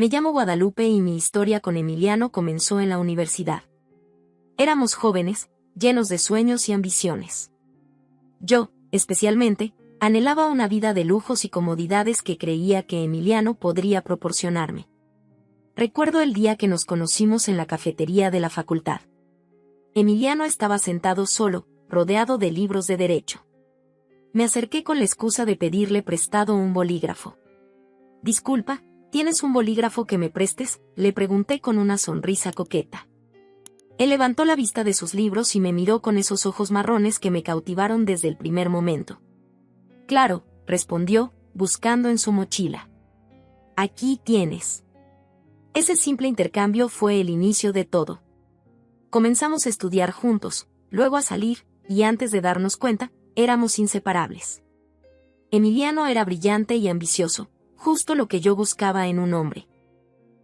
Me llamo Guadalupe y mi historia con Emiliano comenzó en la universidad. Éramos jóvenes, llenos de sueños y ambiciones. Yo, especialmente, anhelaba una vida de lujos y comodidades que creía que Emiliano podría proporcionarme. Recuerdo el día que nos conocimos en la cafetería de la facultad. Emiliano estaba sentado solo, rodeado de libros de derecho. Me acerqué con la excusa de pedirle prestado un bolígrafo. «Disculpa, ¿tienes un bolígrafo que me prestes?», le pregunté con una sonrisa coqueta. Él levantó la vista de sus libros y me miró con esos ojos marrones que me cautivaron desde el primer momento. «Claro», respondió, buscando en su mochila. «Aquí tienes». Ese simple intercambio fue el inicio de todo. Comenzamos a estudiar juntos, luego a salir, y antes de darnos cuenta, éramos inseparables. Emiliano era brillante y ambicioso, justo lo que yo buscaba en un hombre.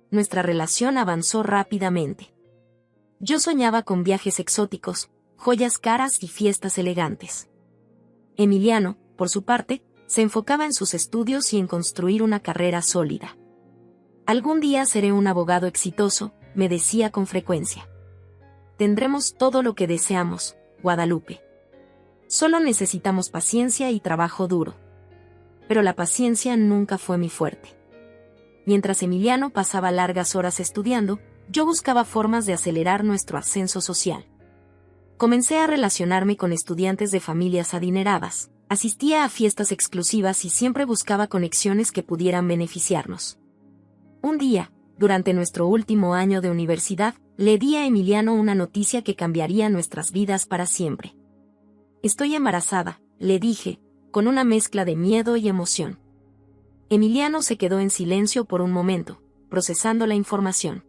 Nuestra relación avanzó rápidamente. Yo soñaba con viajes exóticos, joyas caras y fiestas elegantes. Emiliano, por su parte, se enfocaba en sus estudios y en construir una carrera sólida. «Algún día seré un abogado exitoso», me decía con frecuencia. «Tendremos todo lo que deseamos, Guadalupe. Solo necesitamos paciencia y trabajo duro». Pero la paciencia nunca fue mi fuerte. Mientras Emiliano pasaba largas horas estudiando, yo buscaba formas de acelerar nuestro ascenso social. Comencé a relacionarme con estudiantes de familias adineradas, asistía a fiestas exclusivas y siempre buscaba conexiones que pudieran beneficiarnos. Un día, durante nuestro último año de universidad, le di a Emiliano una noticia que cambiaría nuestras vidas para siempre. «Estoy embarazada», le dije, con una mezcla de miedo y emoción. Emiliano se quedó en silencio por un momento, procesando la información.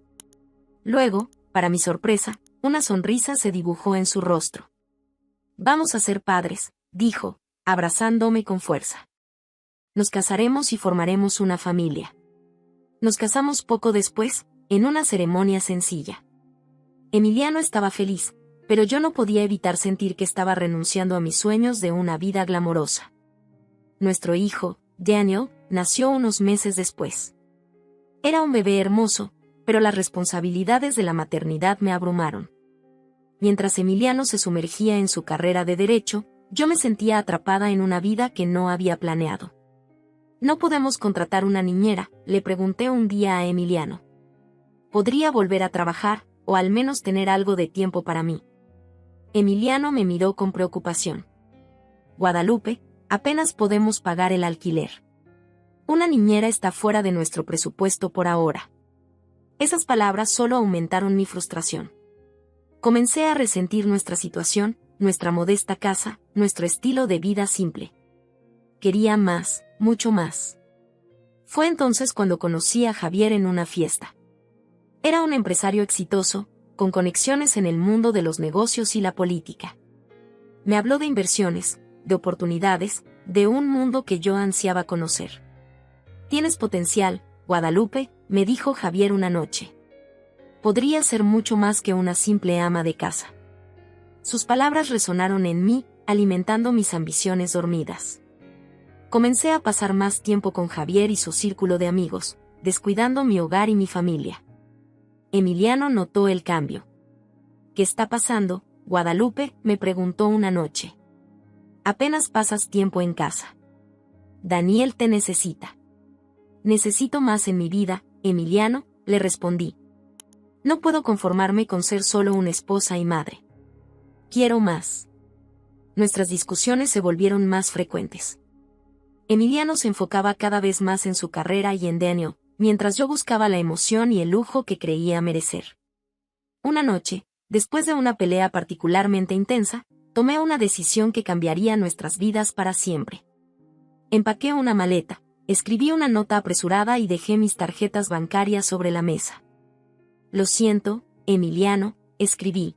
Luego, para mi sorpresa, una sonrisa se dibujó en su rostro. «Vamos a ser padres», dijo, abrazándome con fuerza. «Nos casaremos y formaremos una familia». Nos casamos poco después, en una ceremonia sencilla. Emiliano estaba feliz, pero yo no podía evitar sentir que estaba renunciando a mis sueños de una vida glamorosa. Nuestro hijo, Daniel, nació unos meses después. Era un bebé hermoso, pero las responsabilidades de la maternidad me abrumaron. Mientras Emiliano se sumergía en su carrera de derecho, yo me sentía atrapada en una vida que no había planeado. «¿No podemos contratar una niñera?», le pregunté un día a Emiliano. «Podría volver a trabajar, o al menos tener algo de tiempo para mí». Emiliano me miró con preocupación. «Guadalupe, apenas podemos pagar el alquiler. Una niñera está fuera de nuestro presupuesto por ahora». Esas palabras solo aumentaron mi frustración. Comencé a resentir nuestra situación, nuestra modesta casa, nuestro estilo de vida simple. Quería más, mucho más. Fue entonces cuando conocí a Javier en una fiesta. Era un empresario exitoso, con conexiones en el mundo de los negocios y la política. Me habló de inversiones, de oportunidades, de un mundo que yo ansiaba conocer. «Tienes potencial, Guadalupe», me dijo Javier una noche. «Podría ser mucho más que una simple ama de casa». Sus palabras resonaron en mí, alimentando mis ambiciones dormidas. Comencé a pasar más tiempo con Javier y su círculo de amigos, descuidando mi hogar y mi familia. Emiliano notó el cambio. «¿Qué está pasando, Guadalupe?», me preguntó una noche. «Apenas pasas tiempo en casa. Daniel te necesita». «Necesito más en mi vida, Emiliano», le respondí. «No puedo conformarme con ser solo una esposa y madre. Quiero más». Nuestras discusiones se volvieron más frecuentes. Emiliano se enfocaba cada vez más en su carrera y en Daniel, mientras yo buscaba la emoción y el lujo que creía merecer. Una noche, después de una pelea particularmente intensa, tomé una decisión que cambiaría nuestras vidas para siempre. Empaqué una maleta, escribí una nota apresurada y dejé mis tarjetas bancarias sobre la mesa. «Lo siento, Emiliano», escribí.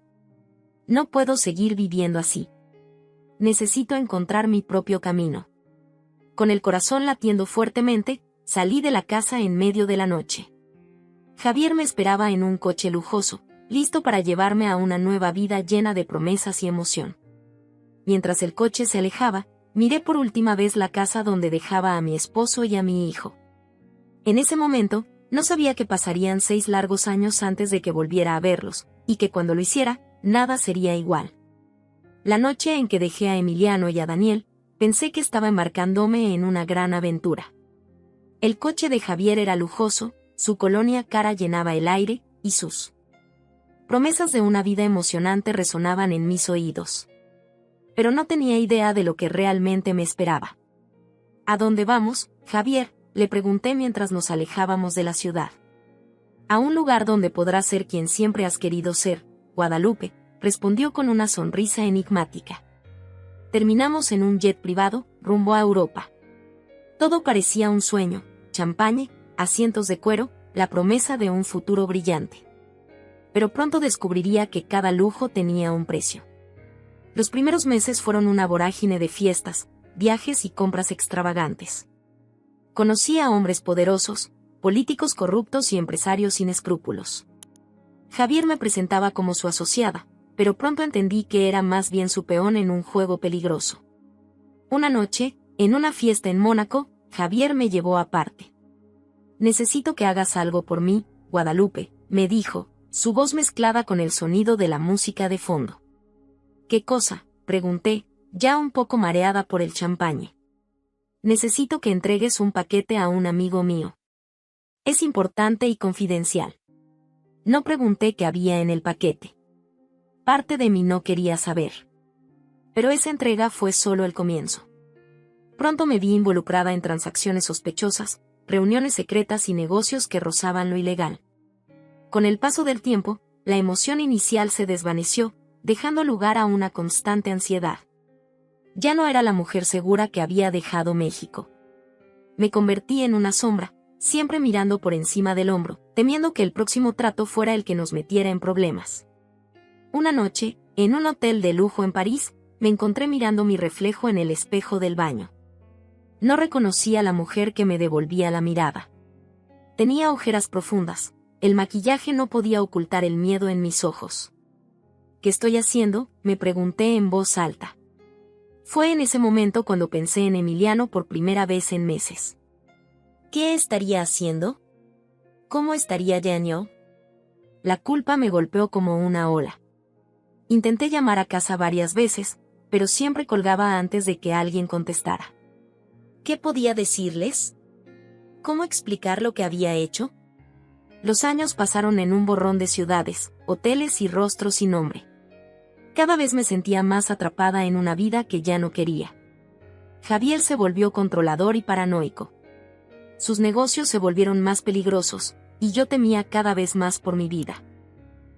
«No puedo seguir viviendo así. Necesito encontrar mi propio camino». Con el corazón latiendo fuertemente, salí de la casa en medio de la noche. Javier me esperaba en un coche lujoso, listo para llevarme a una nueva vida llena de promesas y emoción. Mientras el coche se alejaba, miré por última vez la casa donde dejaba a mi esposo y a mi hijo. En ese momento, No sabía que pasarían 6 largos años antes de que volviera a verlos, y que cuando lo hiciera, nada sería igual. La noche en que dejé a Emiliano y a Daniel, pensé que estaba embarcándome en una gran aventura. El coche de Javier era lujoso, su colonia cara llenaba el aire, y sus promesas de una vida emocionante resonaban en mis oídos. Pero no tenía idea de lo que realmente me esperaba. ¿A dónde vamos, Javier?, le pregunté mientras nos alejábamos de la ciudad. A un lugar donde podrás ser quien siempre has querido ser, Guadalupe, respondió con una sonrisa enigmática. Terminamos en un jet privado, rumbo a Europa. Todo parecía un sueño: champaña, asientos de cuero, la promesa de un futuro brillante. Pero pronto descubriría que cada lujo tenía un precio. Los primeros meses fueron una vorágine de fiestas, viajes y compras extravagantes. Conocí a hombres poderosos, políticos corruptos y empresarios sin escrúpulos. Javier me presentaba como su asociada, pero pronto entendí que era más bien su peón en un juego peligroso. Una noche, en una fiesta en Mónaco, Javier me llevó aparte. «Necesito que hagas algo por mí, Guadalupe», me dijo, su voz mezclada con el sonido de la música de fondo. «¿Qué cosa?», pregunté, ya un poco mareada por el champagne. «Necesito que entregues un paquete a un amigo mío. Es importante y confidencial». No pregunté qué había en el paquete. Parte de mí no quería saber. Pero esa entrega fue solo el comienzo. Pronto me vi involucrada en transacciones sospechosas, reuniones secretas y negocios que rozaban lo ilegal. Con el paso del tiempo, la emoción inicial se desvaneció, dejando lugar a una constante ansiedad. Ya no era la mujer segura que había dejado México. Me convertí en una sombra, siempre mirando por encima del hombro, temiendo que el próximo trato fuera el que nos metiera en problemas. Una noche, en un hotel de lujo en París, me encontré mirando mi reflejo en el espejo del baño. No reconocí a la mujer que me devolvía la mirada. Tenía ojeras profundas, el maquillaje no podía ocultar el miedo en mis ojos. «¿Qué estoy haciendo?», me pregunté en voz alta. Fue en ese momento cuando pensé en Emiliano por primera vez en meses. ¿Qué estaría haciendo? ¿Cómo estaría Daniel? La culpa me golpeó como una ola. Intenté llamar a casa varias veces, pero siempre colgaba antes de que alguien contestara. ¿Qué podía decirles? ¿Cómo explicar lo que había hecho? Los años pasaron en un borrón de ciudades, hoteles y rostros sin nombre. Cada vez me sentía más atrapada en una vida que ya no quería. Javier se volvió controlador y paranoico. Sus negocios se volvieron más peligrosos, y yo temía cada vez más por mi vida.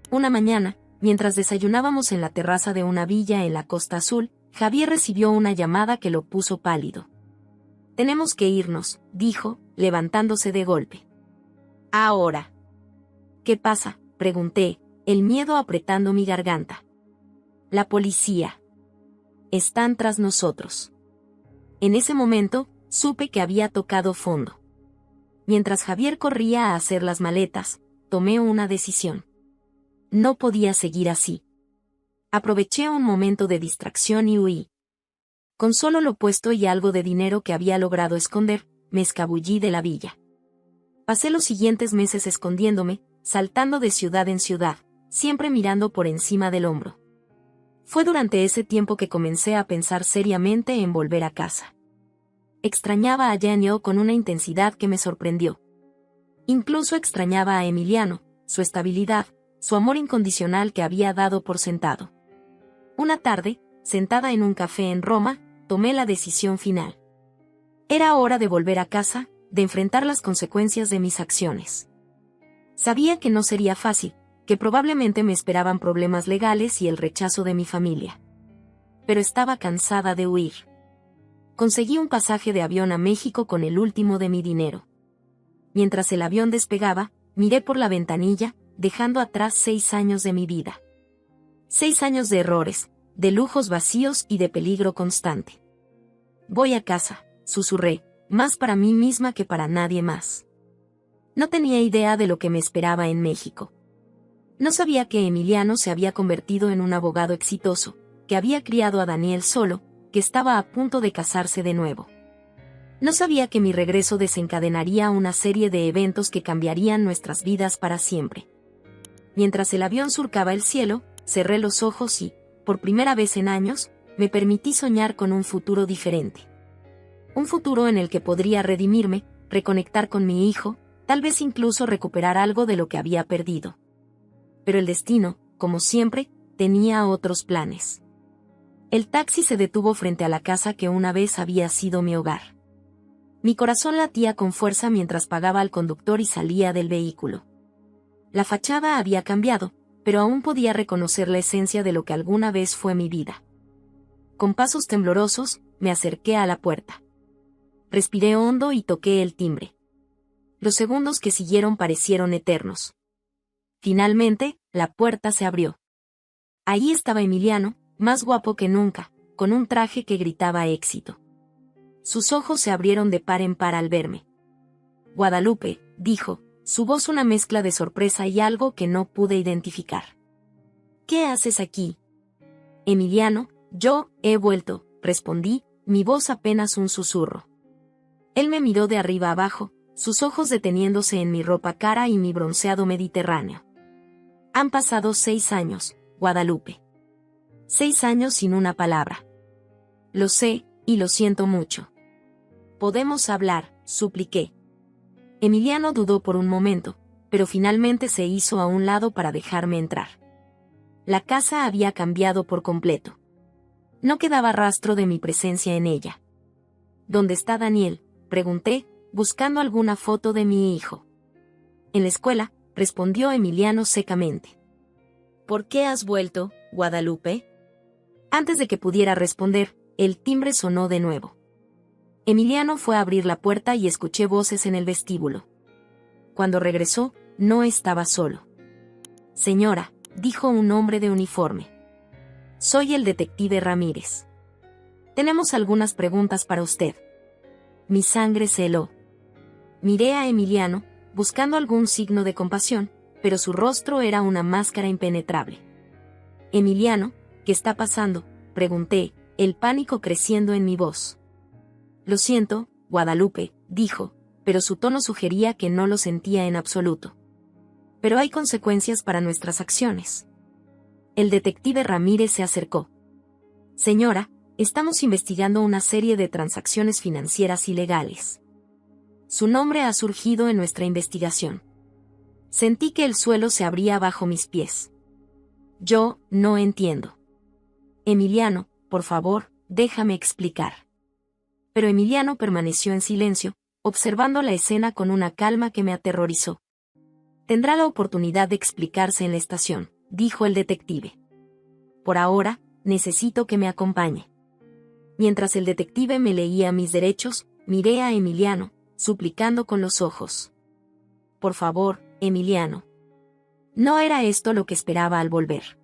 Una mañana, mientras desayunábamos en la terraza de una villa en la Costa Azul, Javier recibió una llamada que lo puso pálido. «Tenemos que irnos», dijo, levantándose de golpe. «Ahora». «¿Qué pasa?», pregunté, el miedo apretando mi garganta. «La policía. Están tras nosotros». En ese momento, supe que había tocado fondo. Mientras Javier corría a hacer las maletas, tomé una decisión. No podía seguir así. Aproveché un momento de distracción y huí. Con solo lo puesto y algo de dinero que había logrado esconder, me escabullí de la villa. Pasé los siguientes meses escondiéndome, saltando de ciudad en ciudad, siempre mirando por encima del hombro. Fue durante ese tiempo que comencé a pensar seriamente en volver a casa. Extrañaba a Daniel con una intensidad que me sorprendió. Incluso extrañaba a Emiliano, su estabilidad, su amor incondicional que había dado por sentado. Una tarde, sentada en un café en Roma, tomé la decisión final. Era hora de volver a casa, de enfrentar las consecuencias de mis acciones. Sabía que no sería fácil, que probablemente me esperaban problemas legales y el rechazo de mi familia. Pero estaba cansada de huir. Conseguí un pasaje de avión a México con el último de mi dinero. Mientras el avión despegaba, miré por la ventanilla, dejando atrás 6 años de mi vida. 6 años de errores, de lujos vacíos y de peligro constante. «Voy a casa», susurré, más para mí misma que para nadie más. No tenía idea de lo que me esperaba en México. No sabía que Emiliano se había convertido en un abogado exitoso, que había criado a Daniel solo, que estaba a punto de casarse de nuevo. No sabía que mi regreso desencadenaría una serie de eventos que cambiarían nuestras vidas para siempre. Mientras el avión surcaba el cielo, cerré los ojos y, por primera vez en años, me permití soñar con un futuro diferente. Un futuro en el que podría redimirme, reconectar con mi hijo, tal vez incluso recuperar algo de lo que había perdido. Pero el destino, como siempre, tenía otros planes. El taxi se detuvo frente a la casa que una vez había sido mi hogar. Mi corazón latía con fuerza mientras pagaba al conductor y salía del vehículo. La fachada había cambiado, pero aún podía reconocer la esencia de lo que alguna vez fue mi vida. Con pasos temblorosos, me acerqué a la puerta. Respiré hondo y toqué el timbre. Los segundos que siguieron parecieron eternos. Finalmente, la puerta se abrió. Ahí estaba Emiliano, más guapo que nunca, con un traje que gritaba éxito. Sus ojos se abrieron de par en par al verme. Guadalupe, dijo, su voz una mezcla de sorpresa y algo que no pude identificar. ¿Qué haces aquí? Emiliano, yo he vuelto, respondí, mi voz apenas un susurro. Él me miró de arriba abajo, sus ojos deteniéndose en mi ropa cara y mi bronceado mediterráneo. Han pasado 6 años, Guadalupe. 6 años sin una palabra. Lo sé, y lo siento mucho. Podemos hablar, supliqué. Emiliano dudó por un momento, pero finalmente se hizo a un lado para dejarme entrar. La casa había cambiado por completo. No quedaba rastro de mi presencia en ella. ¿Dónde está Daniel?, pregunté, buscando alguna foto de mi hijo. En la escuela, respondió Emiliano secamente. ¿Por qué has vuelto, Guadalupe? Antes de que pudiera responder, el timbre sonó de nuevo. Emiliano fue a abrir la puerta y escuché voces en el vestíbulo. Cuando regresó, no estaba solo. Señora, dijo un hombre de uniforme. Soy el detective Ramírez. Tenemos algunas preguntas para usted. Mi sangre se heló. Miré a Emiliano, buscando algún signo de compasión, pero su rostro era una máscara impenetrable. Emiliano, ¿qué está pasando?, pregunté, el pánico creciendo en mi voz. Lo siento, Guadalupe, dijo, pero su tono sugería que no lo sentía en absoluto. Pero hay consecuencias para nuestras acciones. El detective Ramírez se acercó. Señora, estamos investigando una serie de transacciones financieras ilegales. Su nombre ha surgido en nuestra investigación. Sentí que el suelo se abría bajo mis pies. Yo no entiendo. Emiliano, por favor, déjame explicar. Pero Emiliano permaneció en silencio, observando la escena con una calma que me aterrorizó. Tendrá la oportunidad de explicarse en la estación, dijo el detective. Por ahora, necesito que me acompañe. Mientras el detective me leía mis derechos, miré a Emiliano, suplicando con los ojos. Por favor, Emiliano. No era esto lo que esperaba al volver.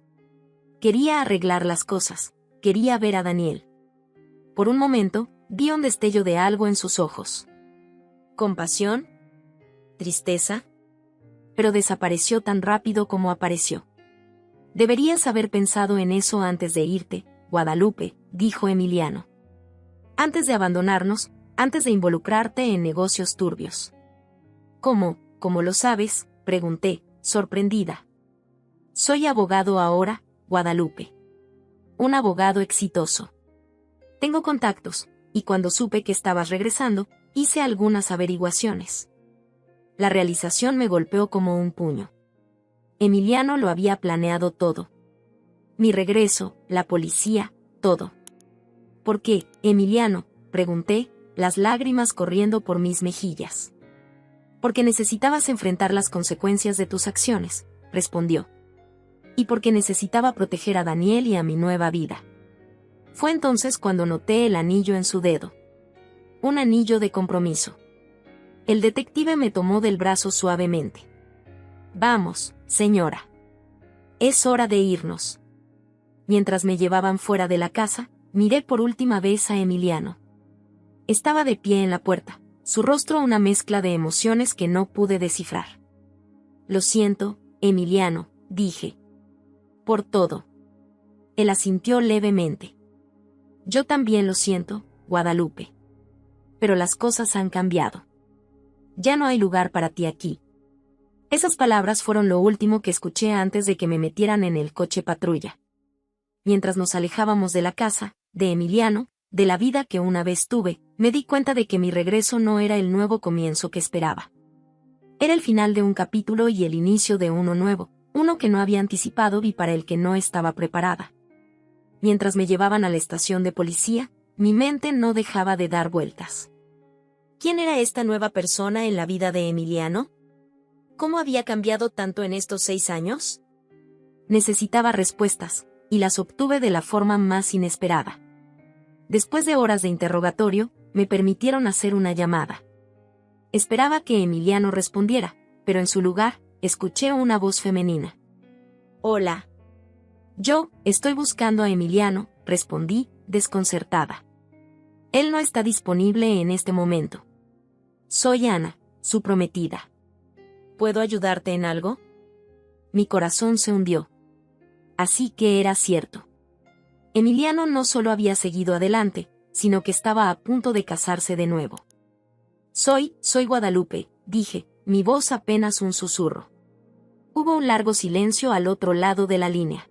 Quería arreglar las cosas, quería ver a Daniel. Por un momento, vi un destello de algo en sus ojos. ¿Compasión? ¿Tristeza? Pero desapareció tan rápido como apareció. Deberías haber pensado en eso antes de irte, Guadalupe, dijo Emiliano. Antes de abandonarnos, antes de involucrarte en negocios turbios. ¿Cómo lo sabes?, pregunté, sorprendida. Soy abogado ahora, Guadalupe. Un abogado exitoso. Tengo contactos, y cuando supe que estabas regresando, hice algunas averiguaciones. La realización me golpeó como un puño. Emiliano lo había planeado todo. Mi regreso, la policía, todo. ¿Por qué, Emiliano?, pregunté, las lágrimas corriendo por mis mejillas. Porque necesitabas enfrentar las consecuencias de tus acciones, respondió. Y porque necesitaba proteger a Daniel y a mi nueva vida. Fue entonces cuando noté el anillo en su dedo. Un anillo de compromiso. El detective me tomó del brazo suavemente. Vamos, señora. Es hora de irnos. Mientras me llevaban fuera de la casa, miré por última vez a Emiliano. Estaba de pie en la puerta, su rostro una mezcla de emociones que no pude descifrar. Lo siento, Emiliano, dije. Por todo. Él asintió levemente. Yo también lo siento, Guadalupe. pero las cosas han cambiado. Ya no hay lugar para ti aquí. Esas palabras fueron lo último que escuché antes de que me metieran en el coche patrulla. Mientras nos alejábamos de la casa, de Emiliano, de la vida que una vez tuve, me di cuenta de que mi regreso no era el nuevo comienzo que esperaba. Era el final de un capítulo y el inicio de uno nuevo, uno que no había anticipado y para el que no estaba preparada. Mientras me llevaban a la estación de policía, mi mente no dejaba de dar vueltas. ¿Quién era esta nueva persona en la vida de Emiliano? ¿Cómo había cambiado tanto en estos 6 años? Necesitaba respuestas, y las obtuve de la forma más inesperada. Después de horas de interrogatorio, me permitieron hacer una llamada. Esperaba que Emiliano respondiera, pero en su lugar, escuché una voz femenina. Hola. Yo, estoy buscando a Emiliano, respondí, desconcertada. Él no está disponible en este momento. Soy Ana, su prometida. ¿Puedo ayudarte en algo? Mi corazón se hundió. Así que era cierto. Emiliano no solo había seguido adelante, sino que estaba a punto de casarse de nuevo. Soy Guadalupe, dije, mi voz apenas un susurro. Hubo un largo silencio al otro lado de la línea.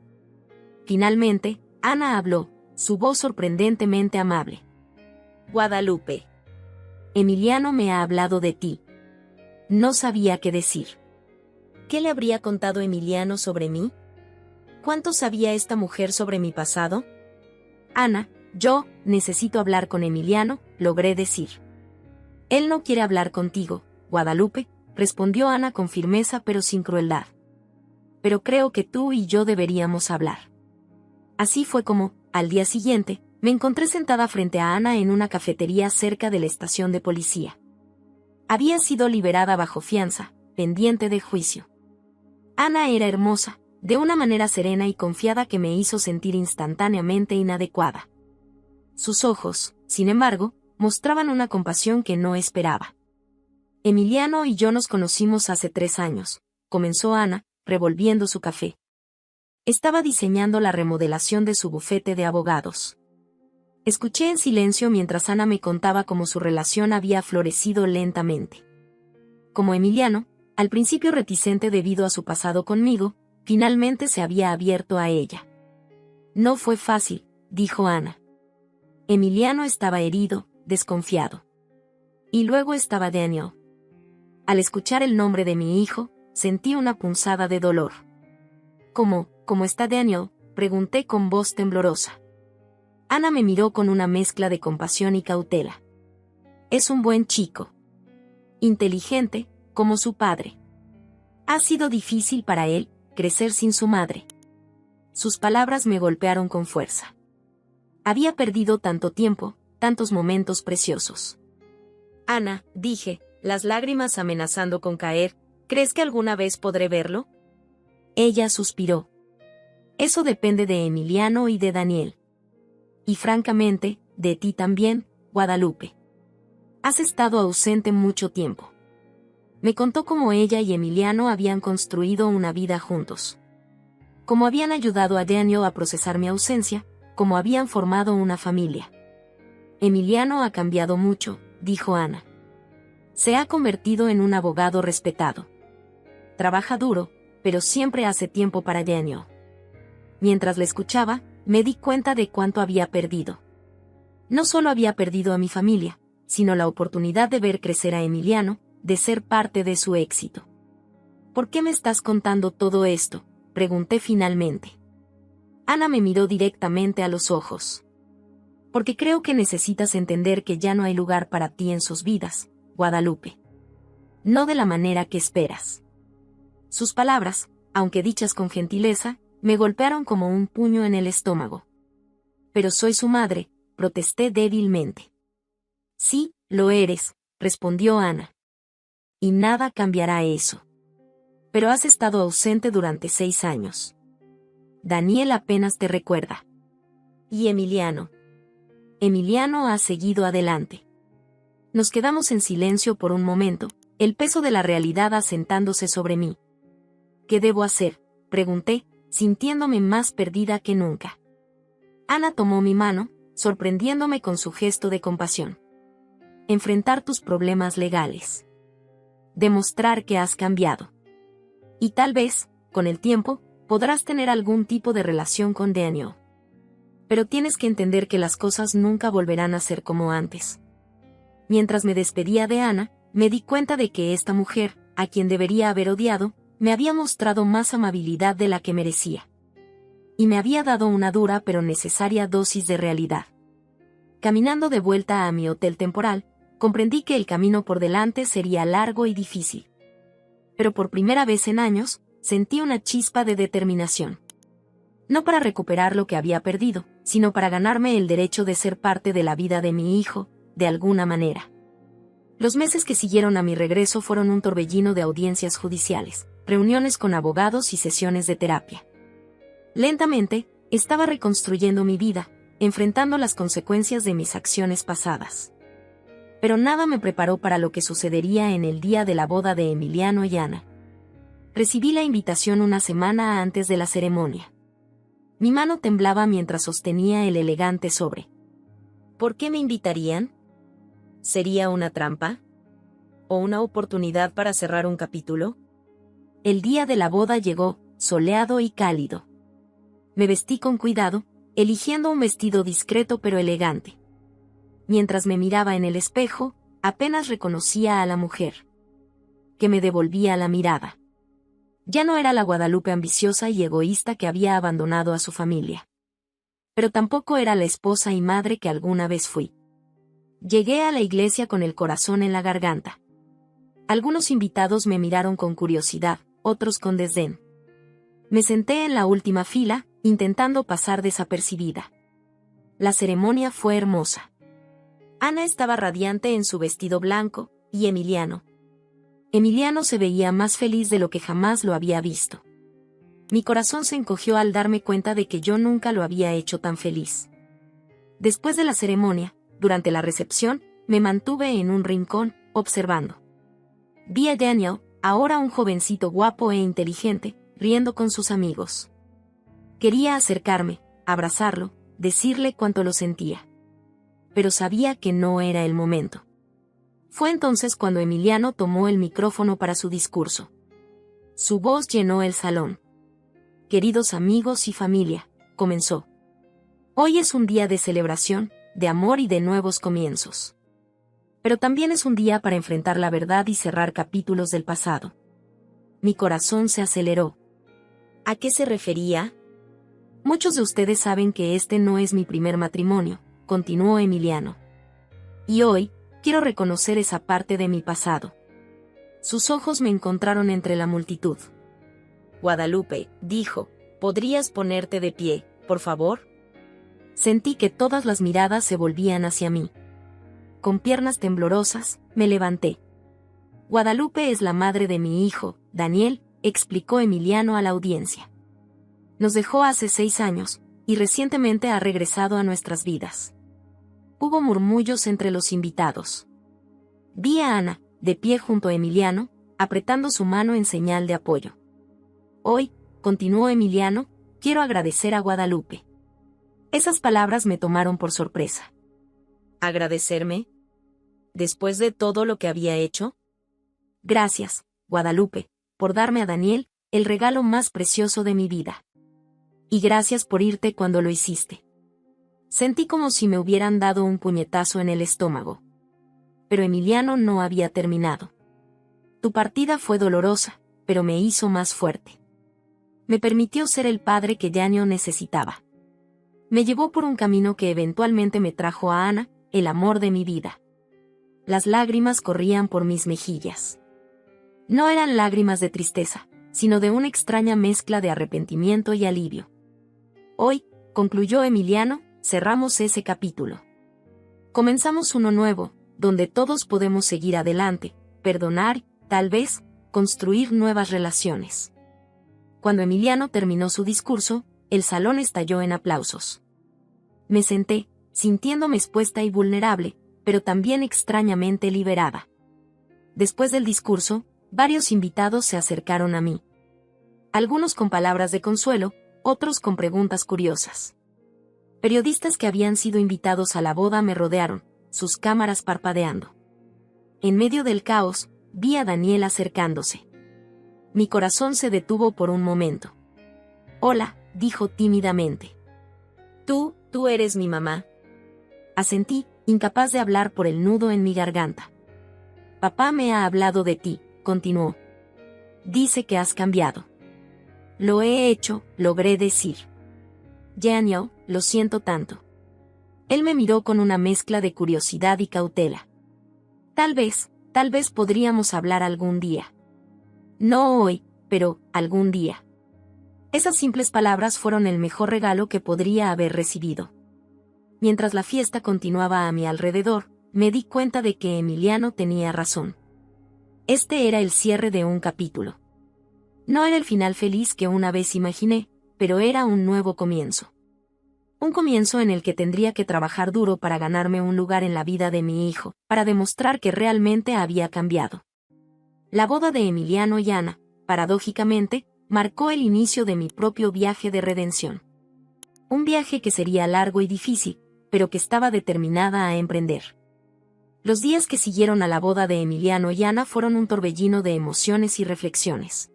Finalmente, Ana habló, su voz sorprendentemente amable. Guadalupe. Emiliano me ha hablado de ti. No sabía qué decir. ¿Qué le habría contado Emiliano sobre mí? ¿Cuánto sabía esta mujer sobre mi pasado? Ana, yo necesito hablar con Emiliano, logré decir. Él no quiere hablar contigo, Guadalupe, respondió Ana con firmeza pero sin crueldad. Pero creo que tú y yo deberíamos hablar. Así fue como, al día siguiente, me encontré sentada frente a Ana en una cafetería cerca de la estación de policía. Había sido liberada bajo fianza, pendiente de juicio. Ana era hermosa, de una manera serena y confiada que me hizo sentir instantáneamente inadecuada. Sus ojos, sin embargo, mostraban una compasión que no esperaba. Emiliano y yo nos conocimos hace 3 años, comenzó Ana, revolviendo su café. Estaba diseñando la remodelación de su bufete de abogados. Escuché en silencio mientras Ana me contaba cómo su relación había florecido lentamente. Como Emiliano, al principio reticente debido a su pasado conmigo, finalmente se había abierto a ella. No fue fácil, dijo Ana. Emiliano estaba herido, desconfiado. Y luego estaba Daniel. Al escuchar el nombre de mi hijo, sentí una punzada de dolor. ¿Cómo está Daniel?, pregunté con voz temblorosa. Ana me miró con una mezcla de compasión y cautela. Es un buen chico. Inteligente, como su padre. Ha sido difícil para él, crecer sin su madre. Sus palabras me golpearon con fuerza. Había perdido tanto tiempo, tantos momentos preciosos. Ana, dije, las lágrimas amenazando con caer, ¿crees que alguna vez podré verlo? Ella suspiró. Eso depende de Emiliano y de Daniel. Y francamente, de ti también, Guadalupe. Has estado ausente mucho tiempo. Me contó cómo ella y Emiliano habían construido una vida juntos. Cómo habían ayudado a Daniel a procesar mi ausencia, cómo habían formado una familia. Emiliano ha cambiado mucho, dijo Ana. Se ha convertido en un abogado respetado. Trabaja duro, pero siempre hace tiempo para Daniel. Mientras le escuchaba, me di cuenta de cuánto había perdido. No solo había perdido a mi familia, sino la oportunidad de ver crecer a Emiliano, de ser parte de su éxito. ¿Por qué me estás contando todo esto?, pregunté finalmente. Ana me miró directamente a los ojos. Porque creo que necesitas entender que ya no hay lugar para ti en sus vidas, Guadalupe. No de la manera que esperas. Sus palabras, aunque dichas con gentileza, me golpearon como un puño en el estómago. Pero soy su madre, protesté débilmente. Sí, lo eres, respondió Ana. Y nada cambiará eso. Pero has estado ausente durante 6 años. Daniel apenas te recuerda. ¿Y Emiliano? Emiliano ha seguido adelante. Nos quedamos en silencio por un momento, el peso de la realidad asentándose sobre mí. ¿Qué debo hacer?, pregunté, sintiéndome más perdida que nunca. Ana tomó mi mano, sorprendiéndome con su gesto de compasión. enfrentar tus problemas legales. Demostrar que has cambiado. Y tal vez, con el tiempo, podrás tener algún tipo de relación con Daniel. Pero tienes que entender que las cosas nunca volverán a ser como antes. Mientras me despedía de Ana, me di cuenta de que esta mujer, a quien debería haber odiado, me había mostrado más amabilidad de la que merecía. Y me había dado una dura pero necesaria dosis de realidad. Caminando de vuelta a mi hotel temporal, comprendí que el camino por delante sería largo y difícil. Pero por primera vez en años, sentí una chispa de determinación. No para recuperar lo que había perdido, sino para ganarme el derecho de ser parte de la vida de mi hijo, de alguna manera. Los meses que siguieron a mi regreso fueron un torbellino de audiencias judiciales, reuniones con abogados y sesiones de terapia. Lentamente, estaba reconstruyendo mi vida, enfrentando las consecuencias de mis acciones pasadas. Pero nada me preparó para lo que sucedería en el día de la boda de Emiliano y Ana. Recibí la invitación una semana antes de la ceremonia. Mi mano temblaba mientras sostenía el elegante sobre. ¿Por qué me invitarían? ¿Sería una trampa? ¿O una oportunidad para cerrar un capítulo? El día de la boda llegó, soleado y cálido. Me vestí con cuidado, eligiendo un vestido discreto pero elegante. Mientras me miraba en el espejo, apenas reconocía a la mujer, que me devolvía la mirada. Ya no era la Guadalupe ambiciosa y egoísta que había abandonado a su familia. Pero tampoco era la esposa y madre que alguna vez fui. Llegué a la iglesia con el corazón en la garganta. Algunos invitados me miraron con curiosidad, otros con desdén. Me senté en la última fila, intentando pasar desapercibida. La ceremonia fue hermosa. Ana estaba radiante en su vestido blanco, y Emiliano. Emiliano se veía más feliz de lo que jamás lo había visto. Mi corazón se encogió al darme cuenta de que yo nunca lo había hecho tan feliz. Después de la ceremonia, durante la recepción, me mantuve en un rincón, observando. Vi a Daniel, ahora un jovencito guapo e inteligente, riendo con sus amigos. Quería acercarme, abrazarlo, decirle cuánto lo sentía. Pero sabía que no era el momento. Fue entonces cuando Emiliano tomó el micrófono para su discurso. Su voz llenó el salón. Queridos amigos y familia, comenzó. Hoy es un día de celebración, de amor y de nuevos comienzos. Pero también es un día para enfrentar la verdad y cerrar capítulos del pasado. Mi corazón se aceleró. ¿A qué se refería? Muchos de ustedes saben que este no es mi primer matrimonio, continuó Emiliano. Y hoy, quiero reconocer esa parte de mi pasado. Sus ojos me encontraron entre la multitud. Guadalupe, dijo, ¿podrías ponerte de pie, por favor? Sentí que todas las miradas se volvían hacia mí. Con piernas temblorosas, me levanté. Guadalupe es la madre de mi hijo, Daniel, explicó Emiliano a la audiencia. Nos dejó hace 6 años, y recientemente ha regresado a nuestras vidas. Hubo murmullos entre los invitados. Vi a Ana, de pie junto a Emiliano, apretando su mano en señal de apoyo. Hoy, continuó Emiliano, quiero agradecer a Guadalupe. Esas palabras me tomaron por sorpresa. ¿Agradecerme? ¿Después de todo lo que había hecho? Gracias, Guadalupe, por darme a Daniel, el regalo más precioso de mi vida. Y gracias por irte cuando lo hiciste. Sentí como si me hubieran dado un puñetazo en el estómago. Pero Emiliano no había terminado. Tu partida fue dolorosa, pero me hizo más fuerte. Me permitió ser el padre que Daniel necesitaba. Me llevó por un camino que eventualmente me trajo a Ana, el amor de mi vida. Las lágrimas corrían por mis mejillas. No eran lágrimas de tristeza, sino de una extraña mezcla de arrepentimiento y alivio. Hoy, concluyó Emiliano, cerramos ese capítulo. Comenzamos uno nuevo, donde todos podemos seguir adelante, perdonar, tal vez, construir nuevas relaciones. Cuando Emiliano terminó su discurso, el salón estalló en aplausos. Me senté, sintiéndome expuesta y vulnerable, pero también extrañamente liberada. Después del discurso, varios invitados se acercaron a mí. Algunos con palabras de consuelo, otros con preguntas curiosas. Periodistas que habían sido invitados a la boda me rodearon, sus cámaras parpadeando. en medio del caos, vi a Daniel acercándose. Mi corazón se detuvo por un momento. «Hola», dijo tímidamente. ¿Tú eres mi mamá?» Asentí, incapaz de hablar por el nudo en mi garganta. «Papá me ha hablado de ti», continuó. «Dice que has cambiado». «Lo he hecho», logré decir. «Daniel, lo siento tanto». Él me miró con una mezcla de curiosidad y cautela. Tal vez podríamos hablar algún día. No hoy, pero algún día. Esas simples palabras fueron el mejor regalo que podría haber recibido. Mientras la fiesta continuaba a mi alrededor, me di cuenta de que Emiliano tenía razón. Este era el cierre de un capítulo. No era el final feliz que una vez imaginé, pero era un nuevo comienzo. Un comienzo en el que tendría que trabajar duro para ganarme un lugar en la vida de mi hijo, para demostrar que realmente había cambiado. La boda de Emiliano y Ana, paradójicamente, marcó el inicio de mi propio viaje de redención. Un viaje que sería largo y difícil, pero que estaba determinada a emprender. Los días que siguieron a la boda de Emiliano y Ana fueron un torbellino de emociones y reflexiones.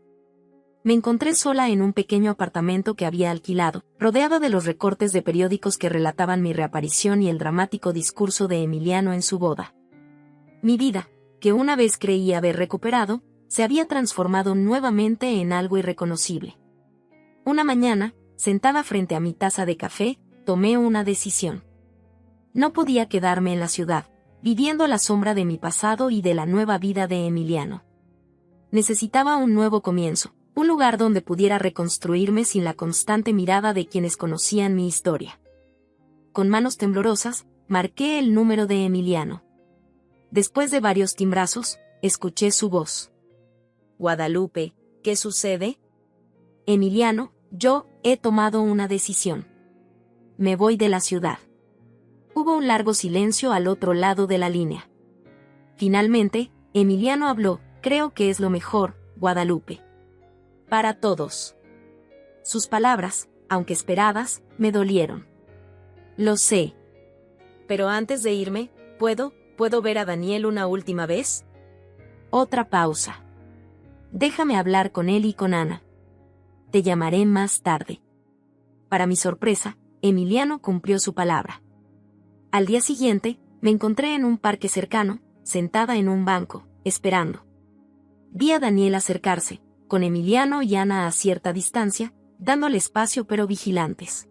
Me encontré sola en un pequeño apartamento que había alquilado, rodeada de los recortes de periódicos que relataban mi reaparición y el dramático discurso de Emiliano en su boda. Mi vida, que una vez creí haber recuperado, se había transformado nuevamente en algo irreconocible. Una mañana, sentada frente a mi taza de café, tomé una decisión. No podía quedarme en la ciudad, viviendo a la sombra de mi pasado y de la nueva vida de Emiliano. Necesitaba un nuevo comienzo, un lugar donde pudiera reconstruirme sin la constante mirada de quienes conocían mi historia. Con manos temblorosas, marqué el número de Emiliano. Después de varios timbrazos, escuché su voz. «Guadalupe, ¿qué sucede?» «Emiliano, yo he tomado una decisión. Me voy de la ciudad». Hubo un largo silencio al otro lado de la línea. Finalmente, Emiliano habló. «Creo que es lo mejor, Guadalupe. Para todos». Sus palabras, aunque esperadas, me dolieron. «Lo sé. Pero antes de irme, ¿puedo ver a Daniel una última vez?» Otra pausa. «Déjame hablar con él y con Ana. Te llamaré más tarde». Para mi sorpresa, Emiliano cumplió su palabra. Al día siguiente, me encontré en un parque cercano, sentada en un banco, esperando. Vi a Daniel acercarse, con Emiliano y Ana a cierta distancia, dándole espacio pero vigilantes.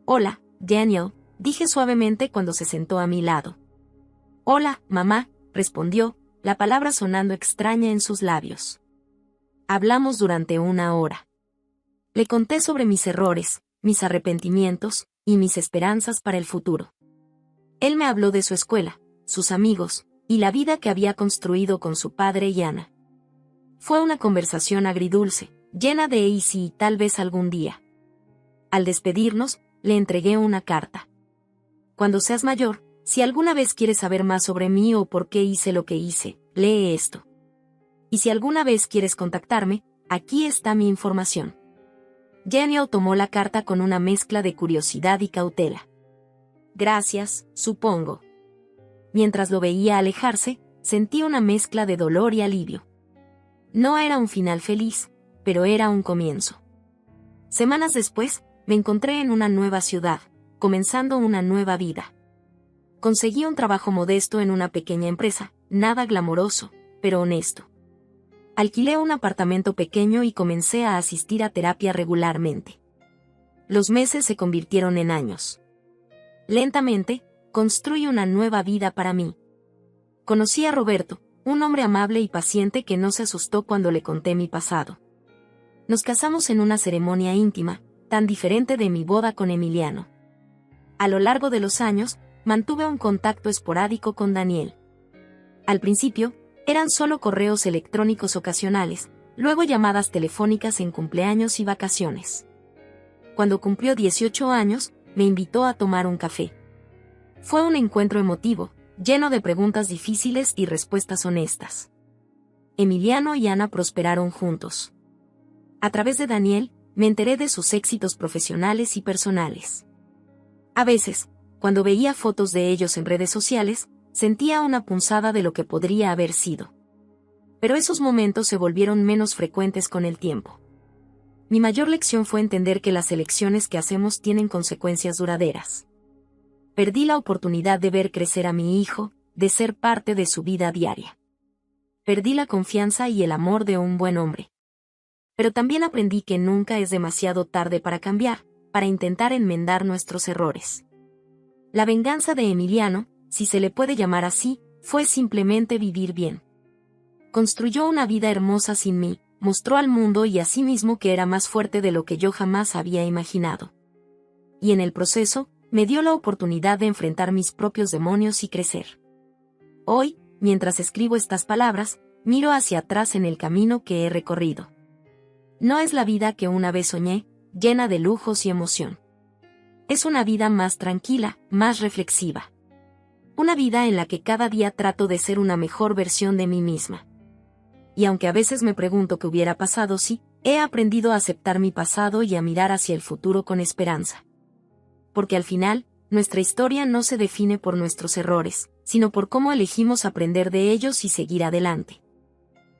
«Hola, Daniel», dije suavemente cuando se sentó a mi lado. «Hola, mamá», respondió, la palabra sonando extraña en sus labios. Hablamos durante 1 hora. Le conté sobre mis errores, mis arrepentimientos, y mis esperanzas para el futuro. Él me habló de su escuela, sus amigos, y la vida que había construido con su padre y Ana. Fue una conversación agridulce, llena de y si tal vez algún día. Al despedirnos, le entregué una carta. «Cuando seas mayor, si alguna vez quieres saber más sobre mí o por qué hice lo que hice, lee esto. Y si alguna vez quieres contactarme, aquí está mi información». Daniel tomó la carta con una mezcla de curiosidad y cautela. «Gracias, supongo». Mientras lo veía alejarse, sentí una mezcla de dolor y alivio. No era un final feliz, pero era un comienzo. Semanas después, me encontré en una nueva ciudad, comenzando una nueva vida. Conseguí un trabajo modesto en una pequeña empresa, nada glamoroso, pero honesto. Alquilé un apartamento pequeño y comencé a asistir a terapia regularmente. Los meses se convirtieron en años. Lentamente, construí una nueva vida para mí. Conocí a Roberto, un hombre amable y paciente que no se asustó cuando le conté mi pasado. Nos casamos en una ceremonia íntima, tan diferente de mi boda con Emiliano. A lo largo de los años, mantuve un contacto esporádico con Daniel. Al principio, eran solo correos electrónicos ocasionales, luego llamadas telefónicas en cumpleaños y vacaciones. Cuando cumplió 18 años, me invitó a tomar un café. Fue un encuentro emotivo, lleno de preguntas difíciles y respuestas honestas. Emiliano y Ana prosperaron juntos. A través de Daniel, me enteré de sus éxitos profesionales y personales. A veces, cuando veía fotos de ellos en redes sociales, Sentía una punzada de lo que podría haber sido. Pero esos momentos se volvieron menos frecuentes con el tiempo. Mi mayor lección fue entender que las elecciones que hacemos tienen consecuencias duraderas. Perdí la oportunidad de ver crecer a mi hijo, de ser parte de su vida diaria. Perdí la confianza y el amor de un buen hombre. Pero también aprendí que nunca es demasiado tarde para cambiar, para intentar enmendar nuestros errores. La venganza de Emiliano, si se le puede llamar así, fue simplemente vivir bien. Construyó una vida hermosa sin mí, mostró al mundo y a sí mismo que era más fuerte de lo que yo jamás había imaginado. Y en el proceso, me dio la oportunidad de enfrentar mis propios demonios y crecer. Hoy, mientras escribo estas palabras, miro hacia atrás en el camino que he recorrido. No es la vida que una vez soñé, llena de lujos y emoción. Es una vida más tranquila, más reflexiva. Una vida en la que cada día trato de ser una mejor versión de mí misma. Y aunque a veces me pregunto qué hubiera pasado si, he aprendido a aceptar mi pasado y a mirar hacia el futuro con esperanza. Porque al final, nuestra historia no se define por nuestros errores, sino por cómo elegimos aprender de ellos y seguir adelante.